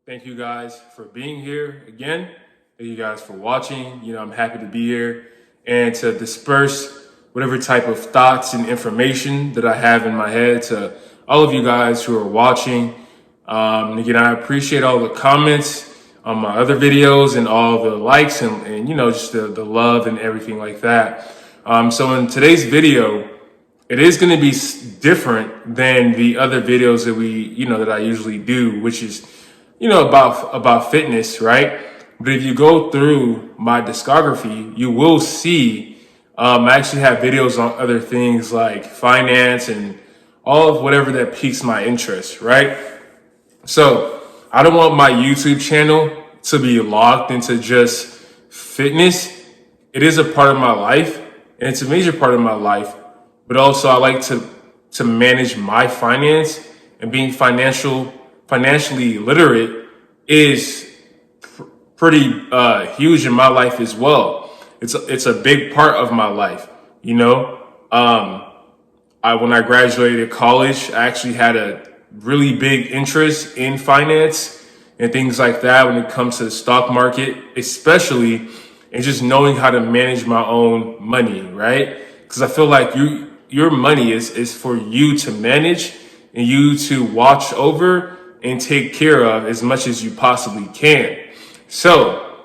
Thank you guys for being here again. Thank you guys for watching. I'm happy to be here and to disperse whatever type of thoughts and information that I have in my head to all of you guys who are watching. And again, I appreciate all the comments on my other videos and all the likes and just the love and everything like that. So in today's video, it is going to be different than the other videos that I usually do, which is about fitness, right? But if you go through my discography, you will see I actually have videos on other things like finance and all of whatever that piques my interest, right? So I don't want my YouTube channel to be locked into just fitness. It is a part of my life and it's a major part of my life, but also I like to manage my finance, and being financially literate is pretty huge in my life as well. It's a big part of my life. When I graduated college, I actually had a really big interest in finance and things like that when it comes to the stock market, especially, and just knowing how to manage my own money, right? Because I feel like your money is for you to manage and you to watch over and take care of as much as you possibly can. So,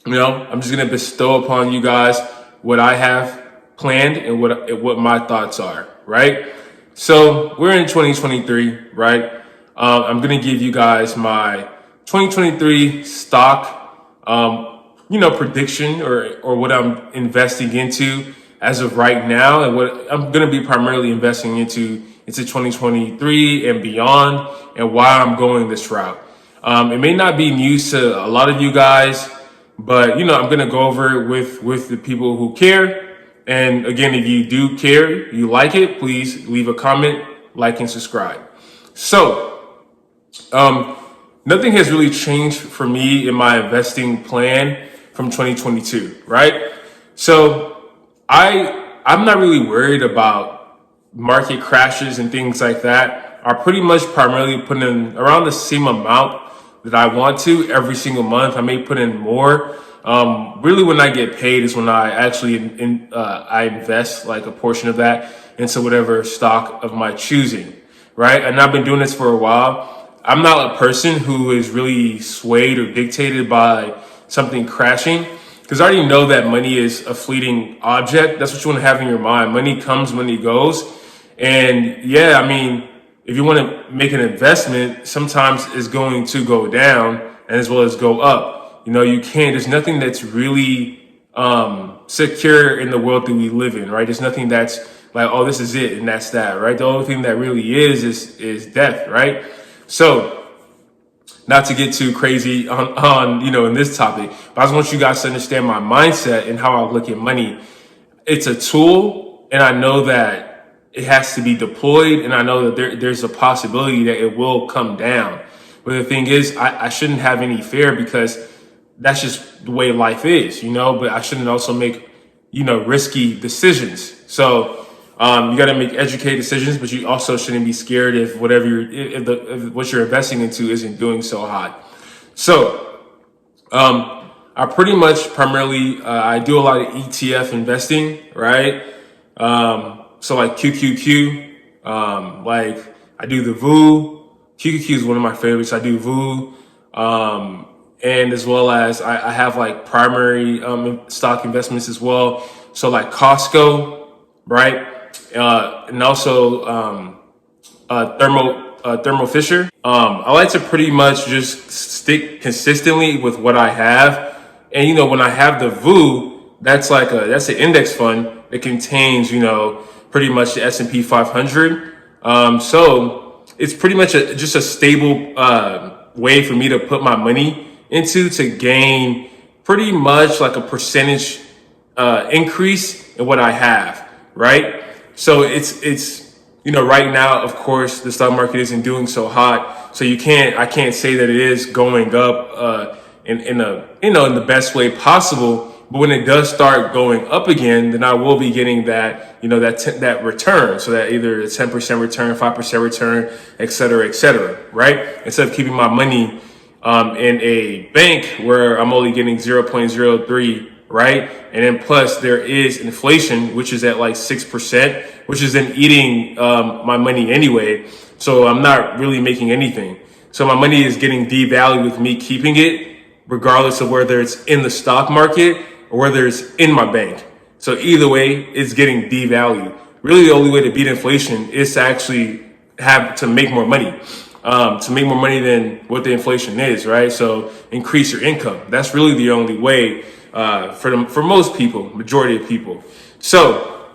I'm just going to bestow upon you guys what I have planned and what my thoughts are, right? So we're in 2023, right? I'm going to give you guys my 2023 stock, prediction or what I'm investing into as of right now, and what I'm going to be primarily investing into 2023 and beyond, and why I'm going this route. It may not be news to a lot of you guys, but I'm going to go over it with the people who care. And again, if you do care, you like it, please leave a comment, like, and subscribe. So, nothing has really changed for me in my investing plan from 2022, right? So I'm not really worried about market crashes and things like that. I pretty much primarily put in around the same amount that I want to every single month. I may put in more. Really, when I get paid is when I actually I invest like a portion of that into whatever stock of my choosing, right? And I've been doing this for a while. I'm not a person who is really swayed or dictated by something crashing, because I already know that money is a fleeting object. That's what you want to have in your mind. Money comes, money goes. And yeah, if you want to make an investment, sometimes it's going to go down and as well as go up. There's nothing that's really secure in the world that we live in, right? There's nothing that's like, oh, this is it and that's that, right? The only thing that really is death, right? So, not to get too crazy on in this topic, but I just want you guys to understand my mindset and how I look at money. It's a tool, and I know that it has to be deployed, and I know that there's a possibility that it will come down. But the thing is, I shouldn't have any fear, because that's just the way life is, but I shouldn't also make, risky decisions. So, you got to make educated decisions, but you also shouldn't be scared if what you're investing into isn't doing so hot. So, I pretty much primarily, I do a lot of ETF investing, right? So like QQQ, like I do the VU. QQQ is one of my favorites. I do VU. And as well as I have like primary stock investments as well. So like Costco, right? And also Thermo Fisher. I like to pretty much just stick consistently with what I have. And when I have the VU, that's an index fund that contains pretty much the S&P 500. So it's pretty much just a stable way for me to put my money into, to gain pretty much like a percentage increase in what I have, right? So it's right now, of course, the stock market isn't doing so hot, so I can't say that it is going up in the best way possible. But when it does start going up again, then I will be getting that that return. So that either a 10% return, 5% return, et cetera, right? Instead of keeping my money in a bank where I'm only getting 0.03, right? And then plus there is inflation, which is at like 6%, which is then eating my money anyway. So I'm not really making anything. So my money is getting devalued with me keeping it, regardless of whether it's in the stock market or whether it's in my bank. So either way, it's getting devalued. Really, the only way to beat inflation is to actually have to make more money. To make more money than what the inflation is, right? So increase your income. That's really the only way for most people, majority of people. So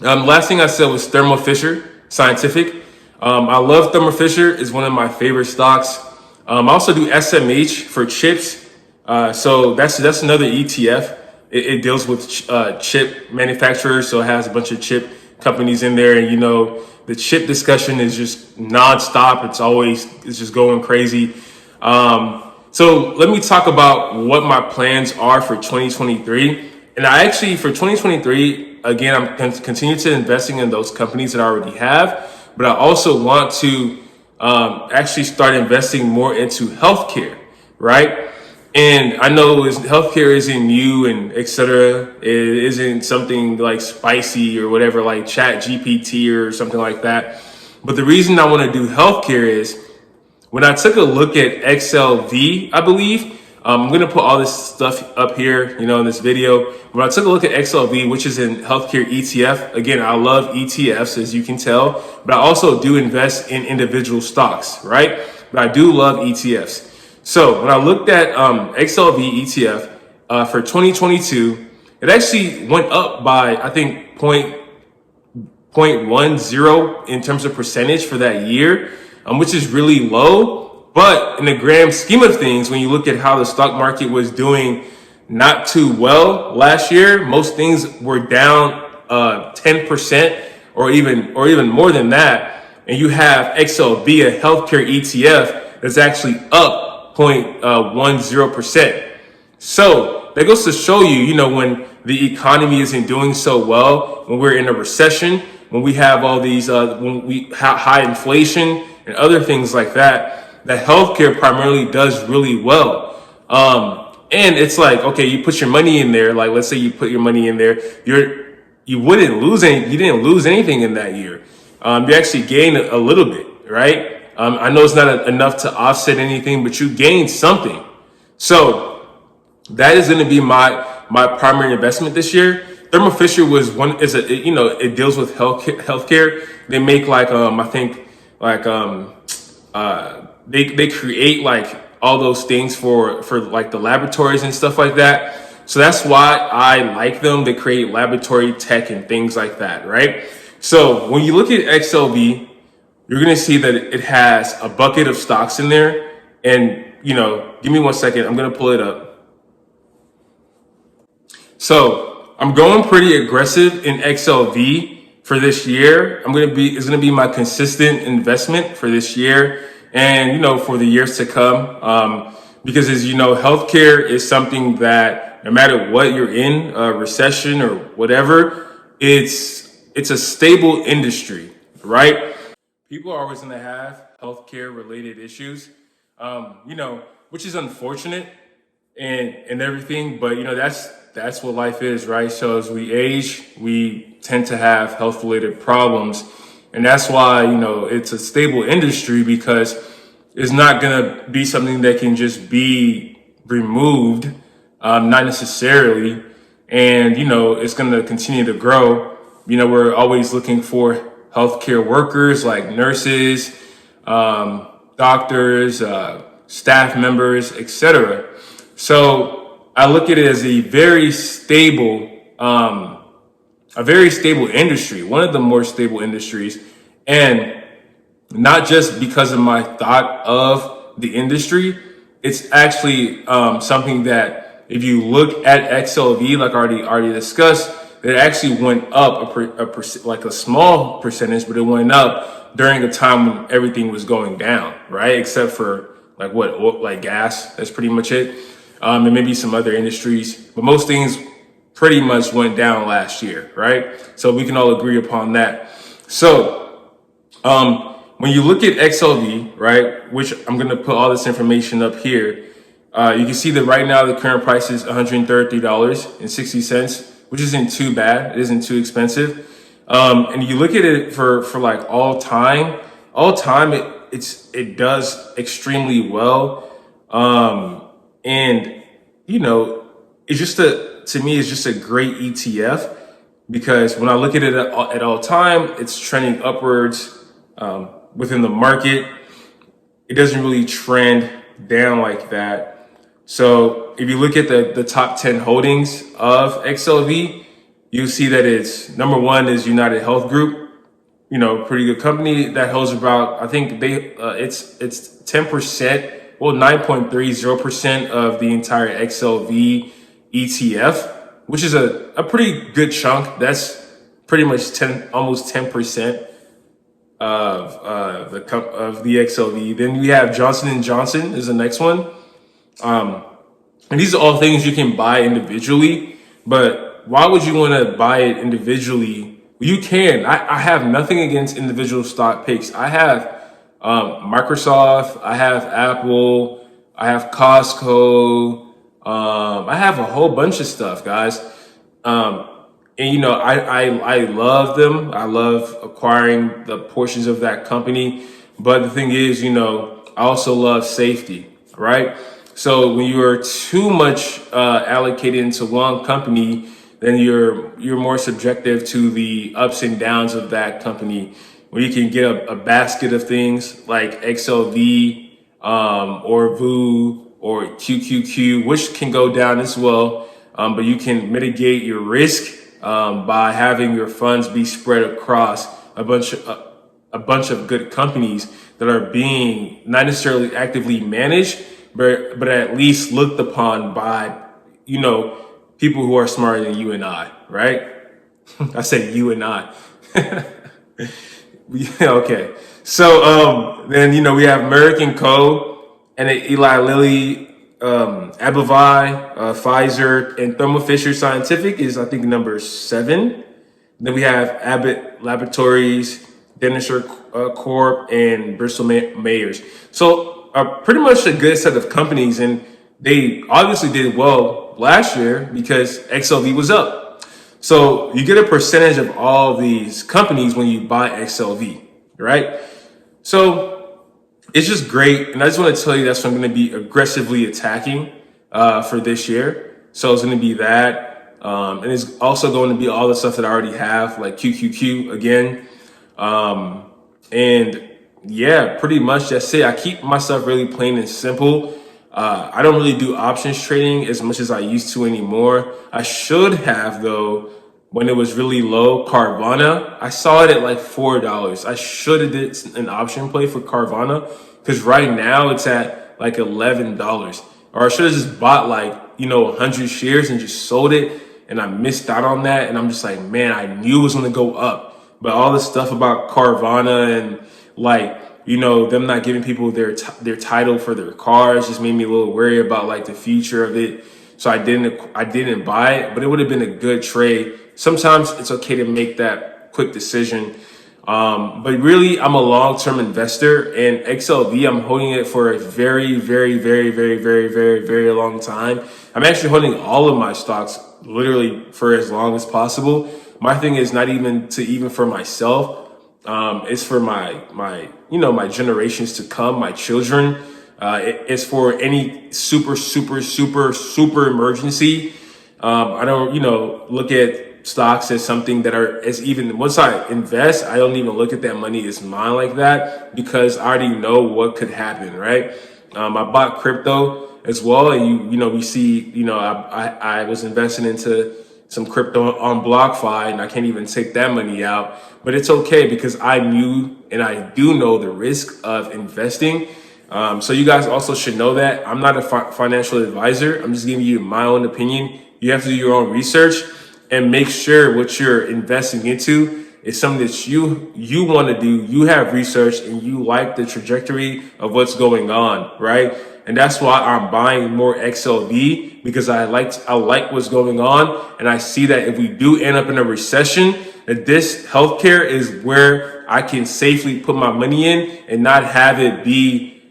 last thing I said was Thermo Fisher Scientific. I love Thermo Fisher. It's one of my favorite stocks. I also do SMH for chips. So that's another ETF. It deals with chip manufacturers. So it has a bunch of chip companies in there, and the chip discussion is just nonstop. It's just going crazy. So let me talk about what my plans are for 2023. And for 2023, again, I'm continue to investing in those companies that I already have, but I also want to actually start investing more into healthcare, right? And I know healthcare isn't new and et cetera. It isn't something like spicy or whatever, like Chat GPT or something like that. But the reason I want to do healthcare is when I took a look at XLV, I believe, I'm going to put all this stuff up here, in this video. When I took a look at XLV, which is an healthcare ETF, again, I love ETFs, as you can tell, but I also do invest in individual stocks, right? But I do love ETFs. So when I looked at XLV ETF for 2022, it actually went up by, I think, 0.10 in terms of percentage for that year, which is really low. But in the grand scheme of things, when you look at how the stock market was doing not too well last year, most things were down 10% or even more than that. And you have XLV, a healthcare ETF, that's actually up 0.10%. So that goes to show you, when the economy isn't doing so well, when we're in a recession, when we have all these, when we have high inflation and other things like that, that healthcare primarily does really well. And it's like, okay, you put your money in there. Like, let's say you put your money in there, you didn't lose anything in that year. You actually gained a little bit, right? I know it's not enough to offset anything, but you gained something. So that is going to be my primary investment this year. Thermo Fisher it deals with healthcare. They make they create like all those things for like the laboratories and stuff like that. So that's why I like them. They create laboratory tech and things like that, right? So when you look at XLV, you're going to see that it has a bucket of stocks in there. And, give me 1 second. I'm going to pull it up. So I'm going pretty aggressive in XLV for this year. It's going to be my consistent investment for this year and, for the years to come. Because as you know, healthcare is something that no matter what you're in, a recession or whatever, it's a stable industry, right? People are always going to have healthcare related issues, which is unfortunate and everything. But, that's what life is, right? So as we age, we tend to have health related problems. And that's why, it's a stable industry because it's not going to be something that can just be removed, not necessarily. And, it's going to continue to grow. We're always looking for healthcare workers like nurses, doctors, staff members, etc. So I look at it as a very stable industry, one of the more stable industries, and not just because of my thought of the industry. It's actually something that if you look at XLV, like I already discussed, it actually went up a small percentage, but it went up during a time when everything was going down, right? Except for like gas. That's pretty much it. And maybe some other industries, but most things pretty much went down last year, right? So we can all agree upon that. So when you look at XLV, right, which I'm going to put all this information up here, you can see that right now the current price is $133.60, which isn't too bad. It isn't too expensive. And you look at it for like all time, it does extremely well. And it's just to me, it's just a great ETF because when I look at it at all time, it's trending upwards within the market. It doesn't really trend down like that. So if you look at the top 10 holdings of XLV, you see that it's number one is United Health Group, pretty good company that holds about, I think it's 10%, well, 9.30% of the entire XLV ETF, which is a pretty good chunk. That's pretty much almost 10% of the XLV. Then we have Johnson & Johnson is the next one. And these are all things you can buy individually, but why would you want to buy it individually? You can. I have nothing against individual stock picks. I have Microsoft, I have Apple, I have Costco, I have a whole bunch of stuff, guys. And I love them. I love acquiring the portions of that company. But the thing is, I also love safety, right? So when you are too much allocated into one company, then you're more subjective to the ups and downs of that company. Where you can get a basket of things like XLV or VU or QQQ, which can go down as well. But you can mitigate your risk by having your funds be spread across a bunch of good companies that are being not necessarily actively managed, but at least looked upon by, people who are smarter than you and I, right? I said you and I. Okay. So then we have American Co. and then Eli Lilly, Abivai, Pfizer, and Thermo Fisher Scientific is I think number 7. Then we have Abbott Laboratories, Danaher Corp, and Bristol Myers. So pretty much a good set of companies, and they obviously did well last year because XLV was up. So you get a percentage of all these companies when you buy XLV, right? So it's just great. And I just want to tell you that's what I'm going to be aggressively attacking for this year. So it's going to be that. And it's also going to be all the stuff that I already have, like QQQ again. And yeah, pretty much that's it. I keep myself really plain and simple. I don't really do options trading as much as I used to anymore. I should have, though, when it was really low. Carvana, I saw it at like $4. I should have did an option play for Carvana because right now it's at like $11. Or I should have just bought 100 shares and just sold it. And I missed out on that. And I'm just like, man, I knew it was going to go up. But all this stuff about Carvana and them not giving people their title for their cars just made me a little worried about the future of it. So I didn't buy it, but it would have been a good trade. Sometimes it's okay to make that quick decision. But really, I'm a long-term investor, and XLV, I'm holding it for a very, very, very, very, very, very, very long time. I'm actually holding all of my stocks literally for as long as possible. My thing is not even for myself. It's for my generations to come, my children. It's for any super emergency. I don't, look at stocks as something that are once I invest, I don't even look at that money as mine like that because I already know what could happen, right? I bought crypto as well. And we see, I was investing into some crypto on BlockFi and I can't even take that money out, but it's okay because I knew and I do know the risk of investing. So you guys also should know that I'm not a financial advisor. I'm just giving you my own opinion. You have to do your own research and make sure what you're investing into is something that you want to do. You have research and you like the trajectory of what's going on, right? And that's why I'm buying more XLV because I like what's going on. And I see that if we do end up in a recession, that this healthcare is where I can safely put my money in and not have it be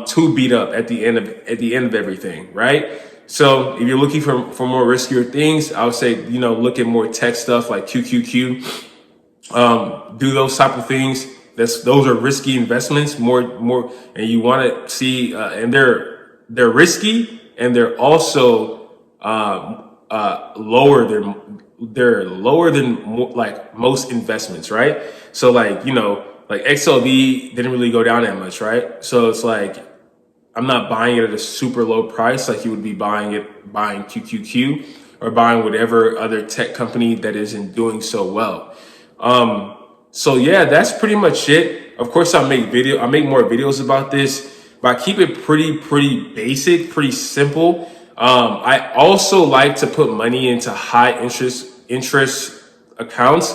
too beat up at the end of everything, right? So if you're looking for more riskier things, I would say, look at more tech stuff like QQQ. Do those type of things. Those are risky investments, more, and you want to see, and they're risky, and they're also lower than like most investments, right? So like like XLV didn't really go down that much, right? So it's like I'm not buying it at a super low price like you would be buying QQQ or buying whatever other tech company that isn't doing so well. So yeah, that's pretty much it. Of course, I make more videos about this, but I keep it pretty basic, pretty simple. I also like to put money into high interest accounts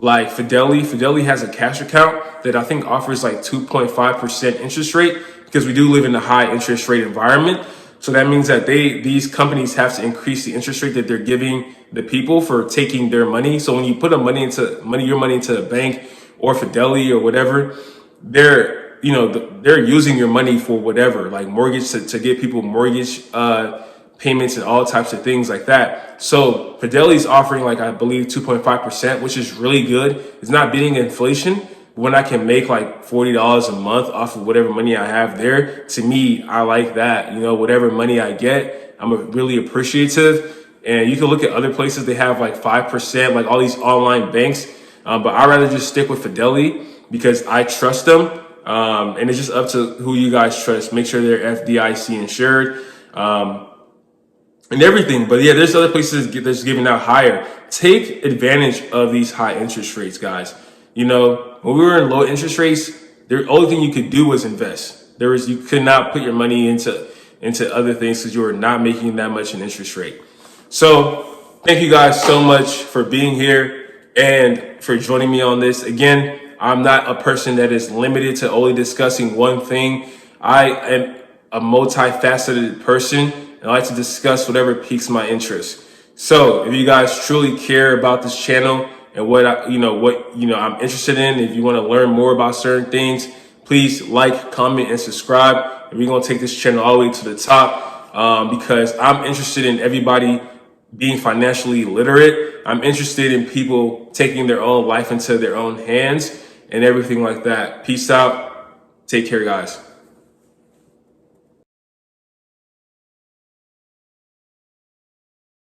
like Fidelity. Fidelity has a cash account that I think offers like 2.5% interest rate because we do live in a high interest rate environment. So that means that these companies have to increase the interest rate that they're giving the people for taking their money. So when you put your money into a bank or Fidelity or whatever, they're using your money for whatever, like mortgage to get people mortgage payments and all types of things like that. So Fidelity's offering like I believe 2.5%, which is really good. It's not beating inflation. When I can make like $40 a month off of whatever money I have there, to me, I like that. Whatever money I get, I'm really appreciative. And you can look at other places, they have like 5%, like all these online banks. But I'd rather just stick with Fidelity because I trust them. And it's just up to who you guys trust. Make sure they're FDIC insured. And everything. But yeah, there's other places that's giving out higher. Take advantage of these high interest rates, guys. When we were in low interest rates, the only thing you could do was invest. You could not put your money into other things because you were not making that much in interest rate. So thank you guys so much for being here and for joining me on this. Again, I'm not a person that is limited to only discussing one thing. I am a multifaceted person and I like to discuss whatever piques my interest. So if you guys truly care about this channel and what I'm interested in, if you want to learn more about certain things, please like, comment, and subscribe. And we're going to take this channel all the way to the top because I'm interested in everybody being financially literate. I'm interested in people taking their own life into their own hands and everything like that. Peace out. Take care, guys.